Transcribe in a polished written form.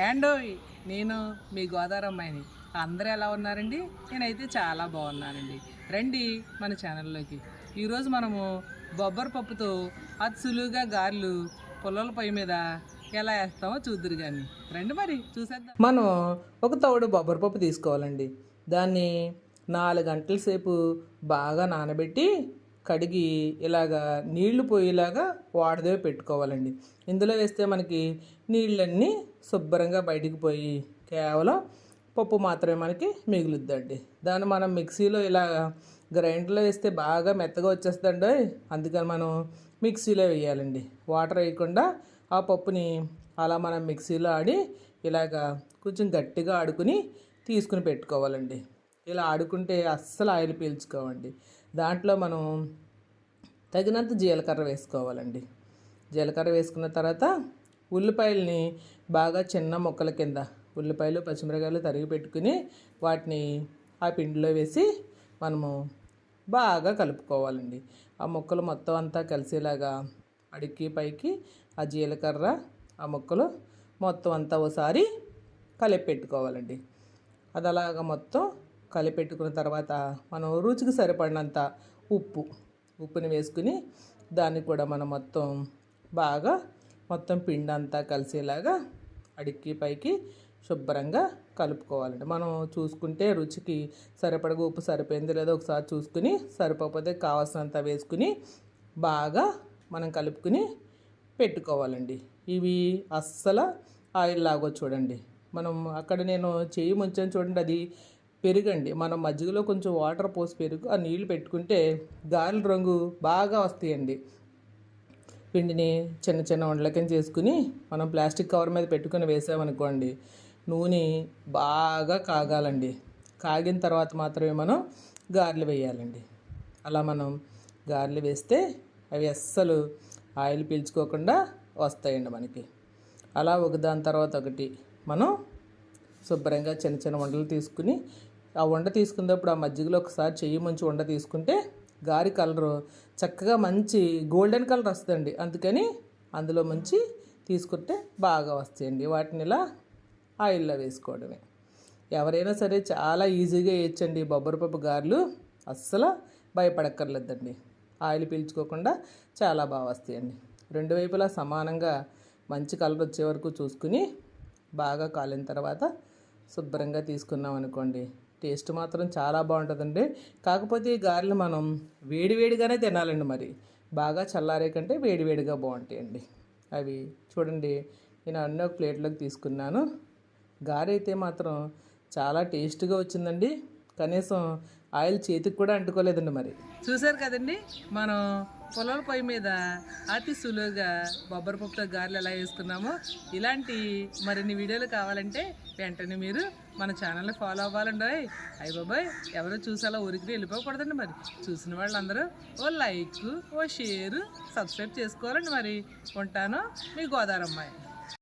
And నేను మీ గోదావరి అమ్మాయిని. అందరూ ఎలా ఉన్నారండి? నేనైతే చాలా బాగున్నానండి. రండి మన ఛానల్లోకి. ఈరోజు మనము బొబ్బరి పప్పుతో అతి సులువుగా గారెలు పుల్లల పొయ్యి మీద ఎలా వేస్తామో చూద్దురు కానీ రండి మరి చూసేద్దాం. మనం ఒక తవుడు బొబ్బరి పప్పు తీసుకోవాలండి. దాన్ని 4 గంటల సేపు బాగా నానబెట్టి కడిగి ఇలాగా నీళ్లు పోయేలాగా వాడదే పెట్టుకోవాలండి. ఇందులో వేస్తే మనకి నీళ్ళన్నీ శుభ్రంగా బయటికి పోయి కేవలం పప్పు మాత్రమే మనకి మిగులుద్దండి. దాన్ని మనం మిక్సీలో ఇలా గ్రైండర్లో వేస్తే బాగా మెత్తగా వచ్చేస్తుందండి. అందుకని మనం మిక్సీలో వేయాలండి. వాటర్ వేయకుండా ఆ పప్పుని అలా మనం మిక్సీలో ఆడి ఇలాగా కొంచెం గట్టిగా ఆడుకుని తీసుకుని పెట్టుకోవాలండి. ఇలా ఆడుకుంటే అస్సలు ఆయిల్ పీల్చుకోవండి. దాంట్లో మనం తగినంత జీలకర్ర వేసుకోవాలండి. జీలకర్ర వేసుకున్న తర్వాత ఉల్లిపాయలని బాగా చిన్న ముక్కల కింద ఉల్లిపాయలు పచ్చిమిరకాయలు తరిగి పెట్టుకుని వాటిని ఆ పిండిలో వేసి మనము బాగా కలుపుకోవాలండి. ఆ ముక్కలు మొత్తం అంతా కలిసేలాగా అడిగి పైకి ఆ జీలకర్ర ఆ ముక్కలు మొత్తం అంతా ఒకసారి కలిపి పెట్టుకోవాలండి. అది అలాగా మొత్తం కలిపెట్టుకున్న తర్వాత మనం రుచికి సరిపడినంత ఉప్పుని వేసుకుని దాన్ని కూడా మనం బాగా మొత్తం పిండి అంతా కలిసేలాగా అడిగి పైకి శుభ్రంగా కలుపుకోవాలండి. మనం చూసుకుంటే రుచికి సరిపడగా ఉప్పు సరిపోయింది లేదో ఒకసారి చూసుకుని సరిపోతే కావాల్సినంత వేసుకుని బాగా మనం కలుపుకుని పెట్టుకోవాలండి. ఇవి అస్సలు ఆయిల్ లాగో చూడండి. మనం అక్కడ నేను చెయ్యి ముంచాను చూడండి, అది పెరుగండి. మనం మజ్జిగలో కొంచెం వాటర్ పోసి పెరుగు ఆ నీళ్ళు పెట్టుకుంటే గారెల రంగు బాగా వస్తాయండి. పిండిని చిన్న చిన్న ఉండల కింద చేసుకుని మనం ప్లాస్టిక్ కవర్ మీద పెట్టుకుని వేసామనుకోండి, నూనె బాగా కాగాలండి. కాగిన తర్వాత మాత్రమే మనం గారెలు వేయాలండి. అలా మనం గారెలు వేస్తే అవి అస్సలు ఆయిల్ పీల్చుకోకుండా వస్తాయండి మనకి. అలా ఒకదాని తర్వాత ఒకటి మనం శుభ్రంగా చిన్న చిన్న ఉండలు తీసుకుని ఆ ఉండ తీసుకున్నప్పుడు ఆ మజ్జిగలో ఒకసారి చెయ్యి ముంచి ఉండ తీసుకుంటే గారి కలరు చక్కగా మంచి గోల్డెన్ కలర్ వస్తుందండి. అందుకని అందులో ముంచి తీసుకుంటే బాగా వస్తాయండి. వాటిని ఇలా ఆయిల్లో వేసుకోవడమే. ఎవరైనా సరే చాలా ఈజీగా వేయచ్చండి బొబ్బరిపప్పు గారెలు. అస్సలు భయపడక్కర్లేదండి. ఆయిల్ పీల్చుకోకుండా చాలా బాగా వస్తాయండి. రెండు వైపులా సమానంగా మంచి కలర్ వచ్చే వరకు చూసుకుని బాగా కాలిన తర్వాత శుభ్రంగా తీసుకున్నాం అనుకోండి, టేస్ట్ మాత్రం చాలా బాగుంటుందండి. కాకపోతే ఈ గారెలు మనం వేడివేడిగానే తినాలండి. మరి బాగా చల్లారే కంటే వేడివేడిగా బాగుంటాయండి. అవి చూడండి, నేను అన్నీ ఒక ప్లేట్లోకి తీసుకున్నాను. గారె అయితే మాత్రం చాలా టేస్ట్గా వచ్చిందండి. కనీసం ఆయిల్ చేతికి కూడా అంటుకోలేదండి. మరి చూసారు కదండి, మనం పొలాల పొయ్యి మీద అతి సులువుగా బొబ్బరిపప్పుతో గారెలు ఎలా వేసుకున్నామో. ఇలాంటి మరిన్ని వీడియోలు కావాలంటే వెంటనే మీరు మన ఛానల్ని ఫాలో అవ్వాలండి. అయ్య బాబాయ్, ఎవరో చూసేలా ఊరికి వెళ్ళిపోకూడదండి. మరి చూసిన వాళ్ళందరూ ఓ లైక్ ఓ షేరు సబ్స్క్రైబ్ చేసుకోవాలండి. మరి ఉంటాను, మీ గోదావరి అమ్మాయి.